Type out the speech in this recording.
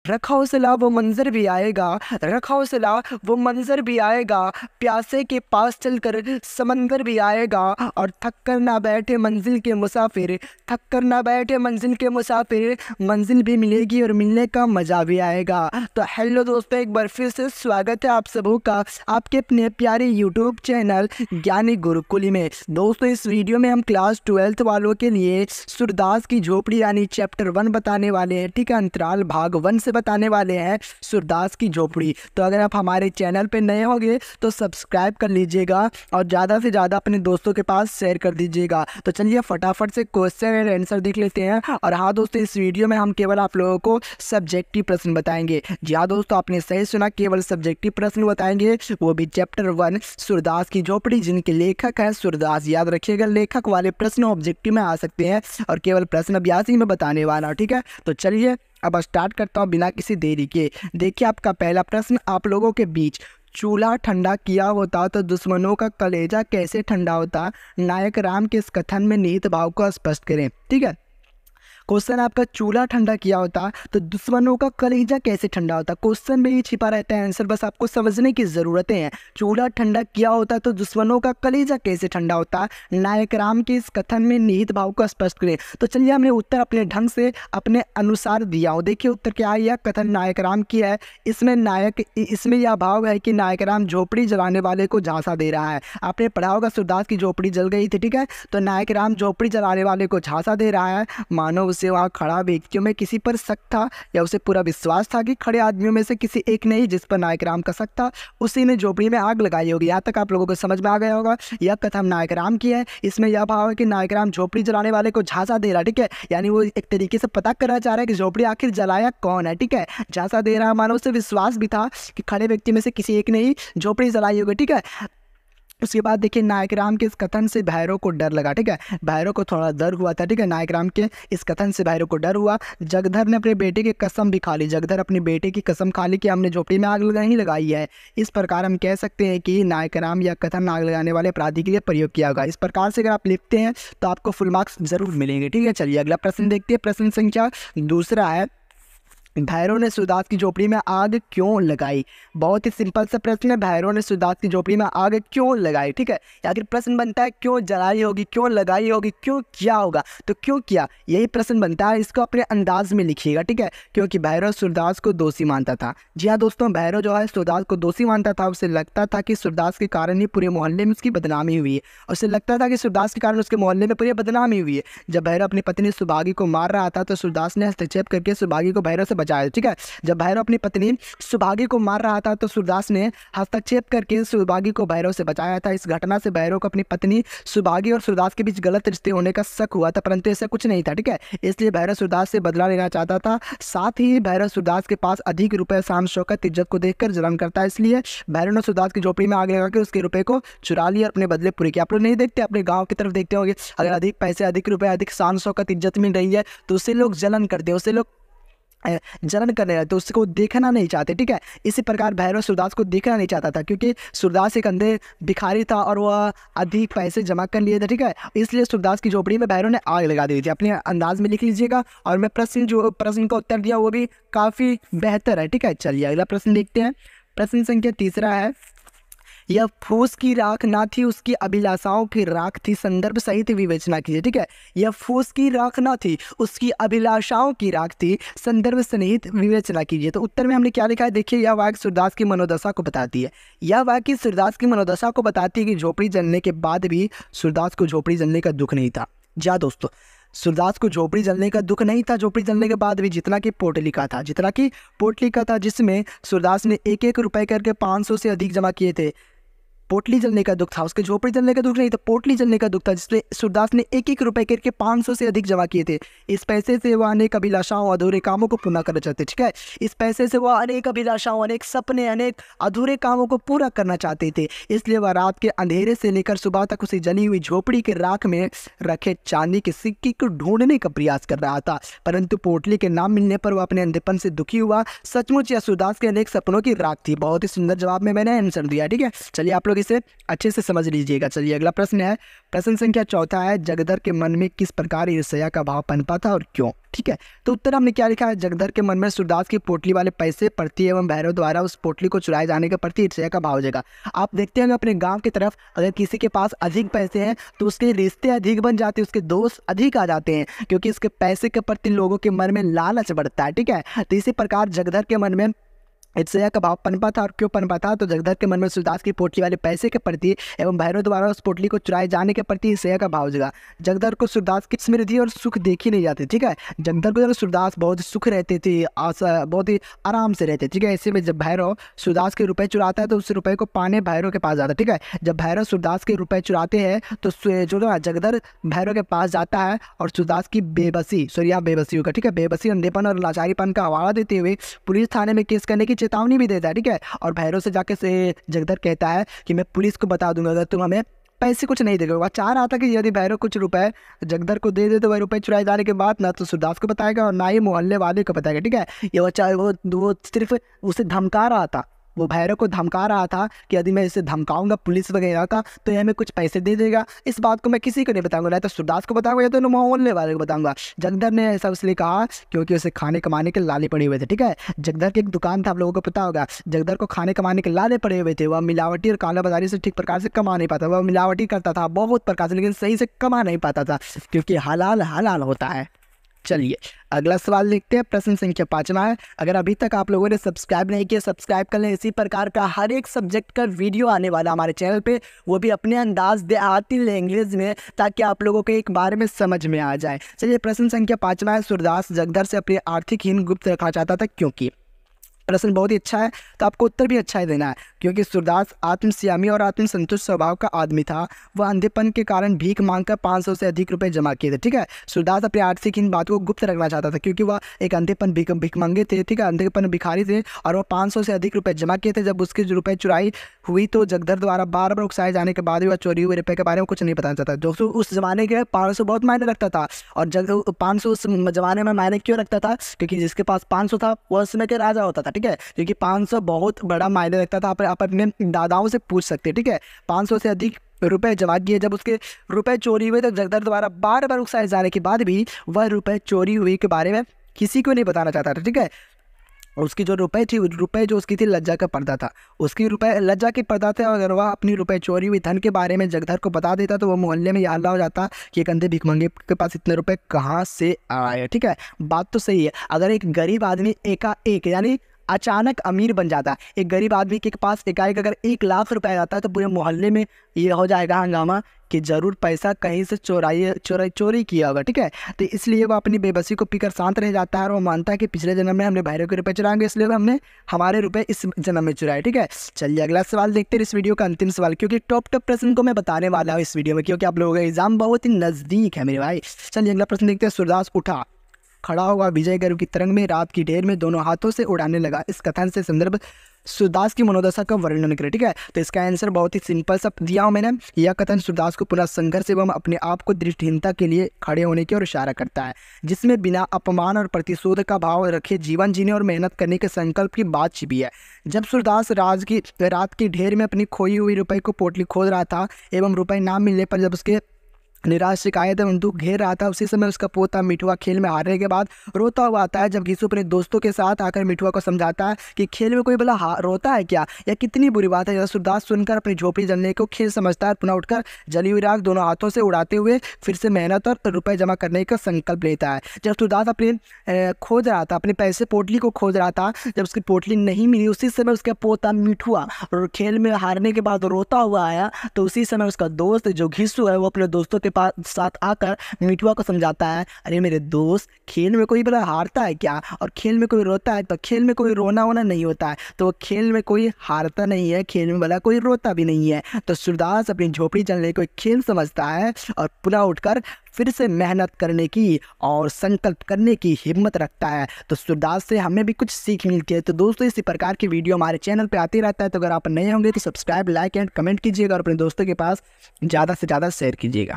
रखा हो सिला वो मंजर भी आएगा, रखा हो सिला वो मंजर भी आएगा, प्यासे के पास चलकर समंदर भी आएगा। और थक कर ना बैठे मंजिल के मुसाफिर, थक कर ना बैठे मंजिल के मुसाफिर, मंजिल भी मिलेगी और मिलने का मज़ा भी आएगा। तो हेलो दोस्तों, एक बार फिर से स्वागत है आप सबों का आपके अपने प्यारे यूट्यूब चैनल ज्ञानी गुरुकुल में। दोस्तों, इस वीडियो में हम क्लास 12th वालों के लिए सूरदास की झोपड़ी यानी चैप्टर 1 बताने वाले हैं। ठीक है, अंतराल भाग 1 से बताने वाले हैं सूरदास की झोपड़ी। तो अगर आप हमारे चैनल पे नए होंगे तो सब्सक्राइब कर लीजिएगा और ज़्यादा से ज़्यादा अपने दोस्तों के पास शेयर कर दीजिएगा। तो चलिए फटाफट से क्वेश्चन एंड आंसर देख लेते हैं। और हाँ दोस्तों, इस वीडियो में हम केवल आप लोगों को सब्जेक्टिव प्रश्न बताएंगे। जी हाँ दोस्तों, आपने सही सुना, केवल सब्जेक्टिव प्रश्न बताएंगे, वो भी चैप्टर 1 सूरदास की झोपड़ी, जिनके लेखक है सूरदास। याद रखिएगा, लेखक वाले प्रश्न ऑब्जेक्टिव में आ सकते हैं और केवल प्रश्न अभ्यास ही में बताने वाला। ठीक है, तो चलिए अब स्टार्ट करता हूँ बिना किसी देरी के। देखिए आपका पहला प्रश्न, आप लोगों के बीच चूल्हा ठंडा किया होता तो दुश्मनों का कलेजा कैसे ठंडा होता? नायक राम के इस कथन में निहित भाव को स्पष्ट करें। ठीक है, क्वेश्चन आपका, चूल्हा ठंडा किया होता तो दुश्मनों का कलेजा कैसे ठंडा होता? क्वेश्चन में ही छिपा रहता है आंसर, बस आपको समझने की ज़रूरत है। चूल्हा ठंडा किया होता तो दुश्मनों का कलेजा कैसे ठंडा होता? नायक राम के इस कथन में निहित भाव को स्पष्ट करें। तो चलिए, हमने उत्तर अपने ढंग से अपने अनुसार दिया हो। देखिए उत्तर क्या है, यह कथन नायक राम की है। इसमें यह भाव है कि नायक राम झोपड़ी जलाने वाले को झांसा दे रहा है। आपने पढ़ा होगा सूरदास की झोपड़ी जल गई थी। ठीक है, तो नायक राम झोपड़ी जलाने वाले को झांसा दे रहा है। मानो उसे वहाँ खड़ा व्यक्तियों में किसी पर शक था या उसे पूरा विश्वास था कि खड़े आदमियों में से किसी एक ने ही जिस पर नायक राम का शक था उसी ने झोपड़ी में आग लगाई होगी। यहाँ तक आप लोगों को समझ में आ गया होगा। यह कथन नायक राम की है। इसमें यह भाव है कि नायक राम झोपड़ी जलाने वाले को झांसा दे रहा है। ठीक है, यानी वो एक तरीके से पता करना चाह रहा है कि झोपड़ी आखिर जलाया कौन है। ठीक है, झांसा दे रहा है, मानो उसे विश्वास भी था कि खड़े व्यक्ति में से किसी एक ने ही झोपड़ी जलाई होगी। ठीक है, उसके बाद देखिए नायक राम के इस कथन से भैरव को डर लगा। ठीक है, भैरव को थोड़ा डर हुआ था। ठीक है, नायक राम के इस कथन से भैरव को डर हुआ। जगधर ने अपने बेटे की कसम भी खा ली। जगधर अपने बेटे की कसम खा ली कि हमने झोपड़ी में आग नहीं लगाई है। इस प्रकार हम कह सकते हैं कि नायक राम या कथन आग लगाने वाले अपराधी के लिए प्रयोग किया होगा। इस प्रकार से अगर आप लिखते हैं तो आपको फुल मार्क्स जरूर मिलेंगे। ठीक है, चलिए अगला प्रश्न देखते हैं। प्रश्न संख्या 2 है, भैरव ने सूरदास की झोपड़ी में आग क्यों लगाई? बहुत ही सिंपल सा प्रश्न है, भैरव ने सूरदास की झोपड़ी में आग क्यों लगाई? ठीक है, आखिर प्रश्न बनता है क्यों जलाई होगी, क्यों लगाई होगी, क्यों किया होगा? तो क्यों किया, यही प्रश्न बनता है। इसको अपने अंदाज में लिखिएगा। ठीक है, क्योंकि भैरव सूरदास को दोषी मानता था। जी हाँ दोस्तों, भैरव जो है सूरदास को दोषी मानता था। उसे लगता था कि सूरदास के कारण ही पूरे मोहल्ले में उसकी बदनामी हुई है। उसे लगता था कि सूरदास के कारण उसके मोहल्ले में पूरी बदनामी हुई है। जब भैरव अपनी पत्नी सुभागी को मार रहा था तो सूरदास ने हस्तक्षेप करके सुभागी को भैरव से बचाया। ठीक है, जब भैरव अपनी पत्नी सुभागी को मार रहा था तो सूरदास ने हस्तक्षेप करके सुभागी को भैरव से बचाया था। इस घटना से भैरव को अपनी पत्नी सुभागी और सूरदास के बीच गलत रिश्ते होने का शक हुआ था, परंतु ऐसा कुछ नहीं था। ठीक है, इसलिए भैरव सूरदास से बदला लेना चाहता था। साथ ही भैरव सूरदास के पास अधिक रुपए, शान शौकत, इज्जत को देखकर जलन करता है। इसलिए भैरव ने सूरदास की झोपड़ी में आग लगा के उसके रुपए को चुरा लिया और अपने बदले पूरे किया। आप लोग नहीं देखते, अपने गाँव की तरफ देखते होंगे, अगर अधिक पैसे, अधिक रुपए, अधिक शान शौकत, इज्जत मिल रही है तो उससे लोग जलन करते हैं, उससे लोग जलन करने लगते, उसको देखना नहीं चाहते। ठीक है, इसी प्रकार भैरव सूरदास को देखना नहीं चाहता था, क्योंकि सूरदास एक अंधे भिखारी था और वह अधिक पैसे जमा कर लिए थे। ठीक है, इसलिए सूरदास की झोपड़ी में भैरव ने आग लगा दी थी। अपने अंदाज में लिख लीजिएगा। और मैं प्रश्न का उत्तर दिया वो भी काफ़ी बेहतर है। ठीक है, चलिए अगला प्रश्न देखते हैं। प्रश्न संख्या 3 है, यह फूस की राख ना थी, उसकी अभिलाषाओं की राख थी। संदर्भ सहित विवेचना कीजिए। ठीक है, यह फूस की राख ना थी, उसकी अभिलाषाओं की राख थी। संदर्भ सहित विवेचना कीजिए। तो उत्तर में हमने क्या लिखा है, देखिए यह वाक्य सूरदास की मनोदशा को बताती है। यह वाक्य सूरदास की मनोदशा को बताती है कि झोपड़ी जलने के बाद भी सूरदास को झोपड़ी जलने का दुख नहीं था। जा दोस्तों, सूरदास को झोपड़ी जलने का दुख नहीं था। झोपड़ी जलने के बाद भी जितना कि पोटली का था, जिसमें सूरदास ने 1-1 रुपए करके 500 से अधिक जमा किए थे। पोटली जलने का दुख था, उसके झोपड़ी जलने का दुख नहीं था, पोटली जलने का दुख था, जिसमें सूरदास ने 1-1 रुपए करके 500 से अधिक जमा किए थे। इस पैसे से वह अनेक अभिलाषाओं, अधूरे कामों को पूरा करना चाहते। ठीक है, इस पैसे से वह अनेक अभिलाषाओं, अनेक सपने, अनेक अधूरे कामों को पूरा करना चाहते थे। इसलिए वह रात के अंधेरे से लेकर सुबह तक उसी जली हुई झोपड़ी के राख में रखे चांदी के सिक्के को ढूंढने का प्रयास कर रहा था, परंतु पोटली के नाम मिलने पर वह अपने अंधेपन से दुखी हुआ। सचमुच यह सूरदास के अनेक सपनों की राख थी। बहुत ही सुंदर जवाब में मैंने आंसर दिया। ठीक है, चलिए आप लोग लोग इसे अच्छे से समझ लीजिएगा। चलिए अगला प्रश्न है, प्रश्न संख्या चौथा है, जगदर के मन में किस प्रकार ईर्ष्या का भाव पनपा था और क्यों। ठीक है, तो उत्तर हमने क्या लिखा है, जगदर के मन में सूरदास की पोटली वाले पैसे प्रति एवं भैरव द्वारा उस पोटली को चुराए जाने के प्रति ईर्ष्या का भाव जगा। आप देखते हैं अपने गांव की तरफ अगर किसी के पास अधिक पैसे हैं तो उसके रिश्ते अधिक बन जाते हैं, उसके दोस्त अधिक आ जाते हैं, क्योंकि इसके पैसे के प्रति लोगों के मन में लालच बढ़ता है। ठीक है, तो इसी प्रकार जगदर के मन में ईर्ष्या का भाव पनपा था। और क्यों पनपा था, तो जगदर के मन में सूरदास की पोटली वाले पैसे के प्रति एवं भैरव द्वारा उस पोटली को चुराए जाने के प्रति ईर्ष्या का भाव जगा। जगदर को सूरदास की समृद्धि और सुख देखी नहीं जाती। ठीक है, जगदर को सूरदास बहुत सुख रहते थे, बहुत ही आराम से रहते। ठीक है, ऐसे में जब भैरव सूरदास के रुपए चुराता है तो उस रुपए को पाने भैरव के पास जाता है। ठीक है, जब भैरव सूरदास के रुपए चुराते हैं तो जो जगदर भैरव के पास जाता है और सूरदास की बेबसी बेबसी होगा। ठीक है, बेबसी, अंधेपन और लाचारीपन का हवाला देते हुए पुलिस थाने में केस करने की चेतावनी भी देता है। ठीक है, और भैरव से जाके से जगदर कहता है कि मैं पुलिस को बता दूंगा अगर तुम हमें पैसे कुछ नहीं देगा। वह चाह रहा था कि यदि भैरव कुछ रुपए जगदर को दे दे तो वह रुपए चुराए जाने के बाद ना तो सूरदास को बताएगा और ना ही मोहल्ले वाले को बताएगा। ठीक है, ये वो सिर्फ उसे धमका रहा था, वो भैरव को धमका रहा था कि यदि मैं इसे धमकाऊंगा पुलिस वगैरह का तो यह हमें कुछ पैसे दे देगा। इस बात को मैं किसी को नहीं बताऊंगा, ना तो सूरदास को बताऊंगा या तो मोहल्ले वाले को बताऊंगा। जगदर ने ऐसा इसलिए कहा क्योंकि उसे खाने कमाने के लाले पड़े हुए थे। ठीक है, जगदर की एक दुकान था, आप लोगों को पता होगा, जगदर को खाने कमाने के लाले पड़े हुए थे। वह मिलावटी और काला बाजारी से ठीक प्रकार से कमा नहीं पाता, वह मिलावटी करता था बहुत प्रकार से, लेकिन सही से कमा नहीं पाता था क्योंकि हलाल हलाल होता है। चलिए अगला सवाल देखते हैं, प्रश्न संख्या 5वां है, अगर अभी तक आप लोगों ने सब्सक्राइब नहीं किया सब्सक्राइब कर लें। इसी प्रकार का हर एक सब्जेक्ट का वीडियो आने वाला हमारे चैनल पे, वो भी अपने अंदाज देहाती लैंग्वेज में, ताकि आप लोगों को एक बारे में समझ में आ जाए। चलिए प्रश्न संख्या 5वां है, सूरदास जगदर से अपनी आर्थिक हीन गुप्त रखना चाहता था क्योंकि। प्रश्न बहुत ही अच्छा है तो आपको उत्तर भी अच्छा ही देना है, क्योंकि सूरदास आत्मसंयमी और आत्मसंतुष्ट स्वभाव का आदमी था। वह अंधेपन के कारण भीख मांगकर 500 से अधिक रुपए जमा किए थे। ठीक है, सूरदास अपनी आर्थिक इन बातों को गुप्त रखना चाहता था क्योंकि वह एक अंधेपन भीख मांगे थे। ठीक है, अंधेपन भिखारी थे और वह 500 से अधिक रुपए जमा किए थे। जब उसके रुपए चुराई हुई तो जगदर द्वारा बार बार उकसाए जाने के बाद भी वह चोरी हुए रुपए के बारे में कुछ नहीं बताना चाहता। जो उस जमाने के 500 बहुत मायने रखता था, और जब 500 उस जमाने में मायने क्यों रखता था, क्योंकि जिसके पास 500 था वह उस समय के राजा होता था। ठीक है, क्योंकि 500 बहुत बड़ा मायने रखता था। आप अपने दादाओं से पूछ सकते हैं। ठीक है, 500 से अधिक रुपए जमा किए। जब उसके रुपए चोरी हुए तो जगदर द्वारा बार बार उकसाए जाने के बाद भी वह रुपए चोरी हुई के बारे में किसी को नहीं बताना चाहता था। ठीक है, उसकी जो रुपए थी, रुपए जो उसकी थी लज्जा का पर्दा था, उसकी रुपए लज्जा के पर्दा थे। अगर वह अपनी रुपए चोरी हुई धन के बारे में जगदर को बता देता तो वह मोहल्ले में हल्ला हो जाता कि एक अंधे भिखमंगे के पास इतने रुपए कहाँ से आए। ठीक है, बात तो सही है। अगर एक गरीब आदमी एकाएक यानी अचानक अमीर बन जाता है, एक गरीब आदमी के पास एकाएक अगर 1 लाख रुपए आ जाता है तो पूरे मोहल्ले में ये हो जाएगा हंगामा कि जरूर पैसा कहीं से चोरी किया होगा। ठीक है, तो इसलिए वो अपनी बेबसी को पीकर शांत रह जाता है और वो मानता है कि पिछले जन्म में हमने भैरव के रुपए चुराएंगे, इसलिए हमने हमारे रुपए इस जन्म में चुराए। ठीक है, चलिए अगला सवाल देखते हैं, इस वीडियो का अंतिम सवाल, क्योंकि टॉप प्रश्न को मैं बताने वाला हूँ इस वीडियो में, क्योंकि आप लोगों का एग्जाम बहुत ही नज़दीक है मेरे भाई। चलिए अगला प्रश्न देखते हैं, सूरदास उठा, खड़ा हुआ विजय गर्व की तरंग में रात की ढेर में दोनों हाथों से उड़ाने लगा। इस कथन से संदर्भ सूरदास की मनोदशा का वर्णन करें। ठीक है, तो इसका आंसर बहुत ही सिंपल सा दिया हूं मैंने। यह कथन सूरदास को पुनः संघर्ष एवं अपने आप को दृष्टिहीनता के लिए खड़े होने की ओर इशारा करता है, जिसमें बिना अपमान और प्रतिशोध का भाव रखे जीवन जीने और मेहनत करने के संकल्प की बात छिपी है। जब सूरदास रात की ढेर में अपनी खोई हुई रुपए को पोटली खोद रहा था एवं रुपए ना मिलने पर जब उसके निराश शिकायत एवं दुख घेर रहा था, उसी समय उसका पोता मिठुआ खेल में हारने के बाद रोता हुआ आता है। जब घीसू अपने दोस्तों के साथ आकर मिठुआ को समझाता है कि खेल में कोई भला रोता है क्या, यह कितनी बुरी बात है। यह सूरदास सुनकर अपनी झोपड़ी जलने को खेल समझता है, पुनः उठकर जली हुई राख दोनों हाथों से उड़ाते हुए फिर से मेहनत और रुपए जमा करने का संकल्प लेता है। जब सूरदास अपने खोज रहा था, अपने पैसे पोटली को खोज रहा था, जब उसकी पोटली नहीं मिली उसी समय उसका पोता मिठुआ और खेल में हारने के बाद रोता हुआ आया, तो उसी समय उसका दोस्त जो घीसू है वो अपने दोस्तों के साथ आकर मिठुआ को समझाता है, अरे मेरे दोस्त, खेल में कोई भला हारता है क्या, और खेल में कोई रोता है, तो खेल में कोई रोना वोना नहीं होता है, तो खेल में कोई हारता नहीं है, खेल में भला कोई रोता भी नहीं है। तो सूरदास अपनी झोपड़ी जलने को एक खेल समझता है और पुनः उठकर फिर से मेहनत करने की और संकल्प करने की हिम्मत रखता है। तो सूरदास से हमें भी कुछ सीख मिलती है। तो दोस्तों इसी प्रकार की वीडियो हमारे चैनल पे आती रहता है, तो अगर आप नए होंगे तो सब्सक्राइब, लाइक एंड कमेंट कीजिएगा और अपने दोस्तों के पास ज़्यादा से ज़्यादा शेयर कीजिएगा।